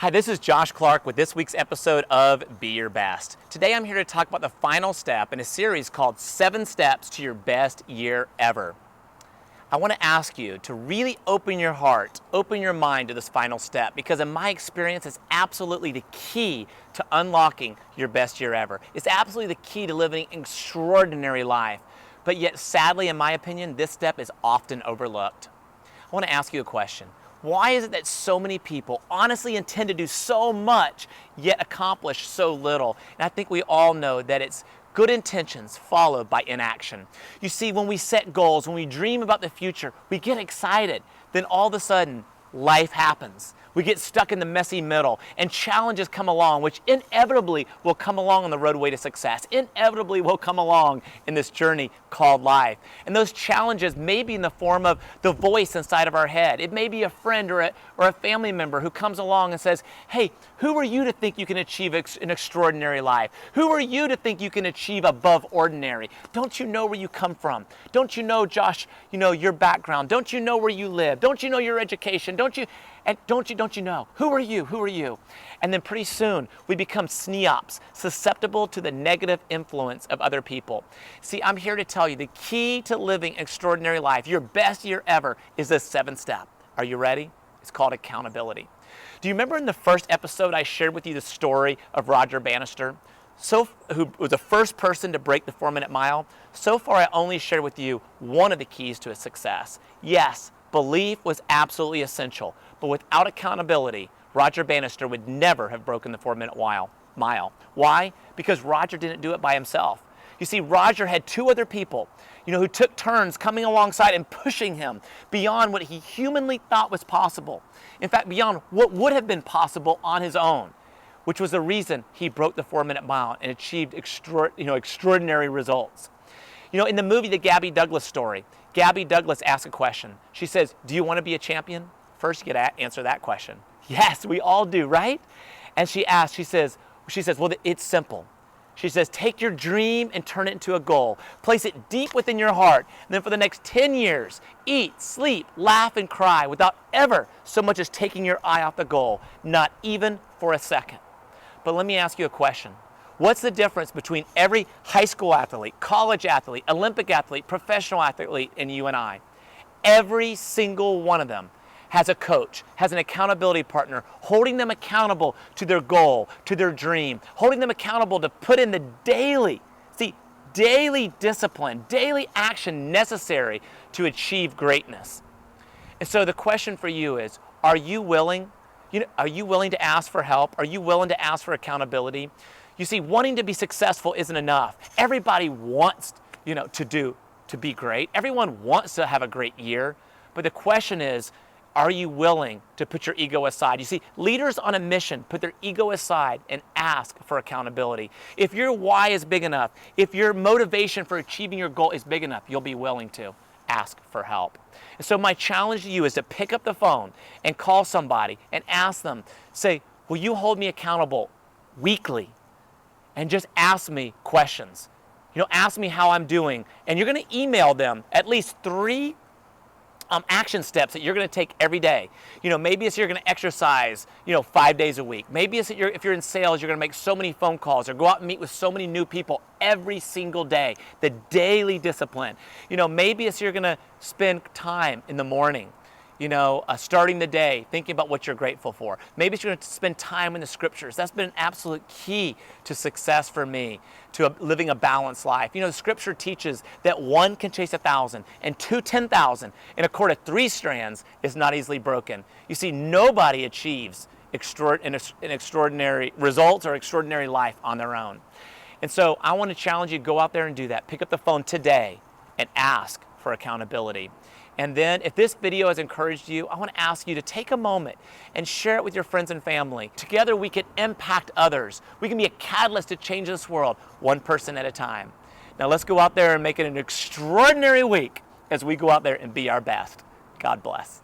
Hi, this is Josh Clark with this week's episode of Be Your Best. Today I'm here to talk about the final step in a series called 7 Steps to Your Best Year Ever. I want to ask you to really open your heart, open your mind to this final step, because in my experience, it's absolutely the key to unlocking your best year ever. It's absolutely the key to living an extraordinary life. But yet, sadly, in my opinion, this step is often overlooked. I want to ask you a question. Why is it that so many people honestly intend to do so much, yet accomplish so little? And I think we all know that it's good intentions followed by inaction. You see, when we set goals, when we dream about the future, we get excited. Then all of a sudden, life happens. We get stuck in the messy middle, and challenges come along, which inevitably will come along on the roadway to success, inevitably will come along in this journey called life. And those challenges may be in the form of the voice inside of our head. It may be a friend or a family member who comes along and says, hey, who are you to think you can achieve an extraordinary life? Who are you to think you can achieve above ordinary? Don't you know where you come from? Don't you know, Josh, your background? Don't you know where you live? Don't you know your education? Don't you know? Who are you? Who are you? And then pretty soon we become SNEOPs, susceptible to the negative influence of other people. See, I'm here to tell you the key to living an extraordinary life, your best year ever, is this 7th step. Are you ready? It's called accountability. Do you remember in the first episode I shared with you the story of Roger Bannister, who was the first person to break the 4-minute mile? So far I only shared with you one of the keys to his success. Yes, belief was absolutely essential, but without accountability, Roger Bannister would never have broken the 4-minute mile. Why? Because Roger didn't do it by himself. You see, Roger had 2 other people, who took turns coming alongside and pushing him beyond what he humanly thought was possible. In fact, beyond what would have been possible on his own, which was the reason he broke the 4-minute mile and achieved extraordinary results. In the movie, The Gabby Douglas Story, Gabby Douglas asks a question. She says, do you want to be a champion? First, you get to answer that question. Yes, we all do, right? And she says, well, it's simple. She says, take your dream and turn it into a goal. Place it deep within your heart. And then for the next 10 years, eat, sleep, laugh, and cry without ever so much as taking your eye off the goal, not even for a second. But let me ask you a question. What's the difference between every high school athlete, college athlete, Olympic athlete, professional athlete, and you and I? Every single one of them has a coach, has an accountability partner, holding them accountable to their goal, to their dream, holding them accountable to put in the daily discipline, daily action necessary to achieve greatness. And so the question for you is, are you willing to ask for help? Are you willing to ask for accountability? You see, wanting to be successful isn't enough. Everybody wants, to be great. Everyone wants to have a great year. But the question is, are you willing to put your ego aside? You see, leaders on a mission put their ego aside and ask for accountability. If your why is big enough, if your motivation for achieving your goal is big enough, you'll be willing to ask for help. And so my challenge to you is to pick up the phone and call somebody and ask them, say, will you hold me accountable weekly? And just ask me questions. Ask me how I'm doing. And you're going to email them at least 3 action steps that you're going to take every day. Maybe it's you're going to exercise, 5 days a week. Maybe it's that if you're in sales, you're going to make so many phone calls or go out and meet with so many new people every single day. The daily discipline. Maybe it's you're going to spend time in the morning, starting the day, thinking about what you're grateful for. Maybe it's you're going to spend time in the scriptures. That's been an absolute key to success for me, to living a balanced life. The scripture teaches that 1 can chase 1,000 and 2, 10,000, and a cord of 3 strands is not easily broken. You see, nobody achieves extraordinary results or extraordinary life on their own. And so I want to challenge you to go out there and do that. Pick up the phone today and ask for accountability. And then if this video has encouraged you, I want to ask you to take a moment and share it with your friends and family. Together we can impact others. We can be a catalyst to change this world, one person at a time. Now let's go out there and make it an extraordinary week as we go out there and be our best. God bless.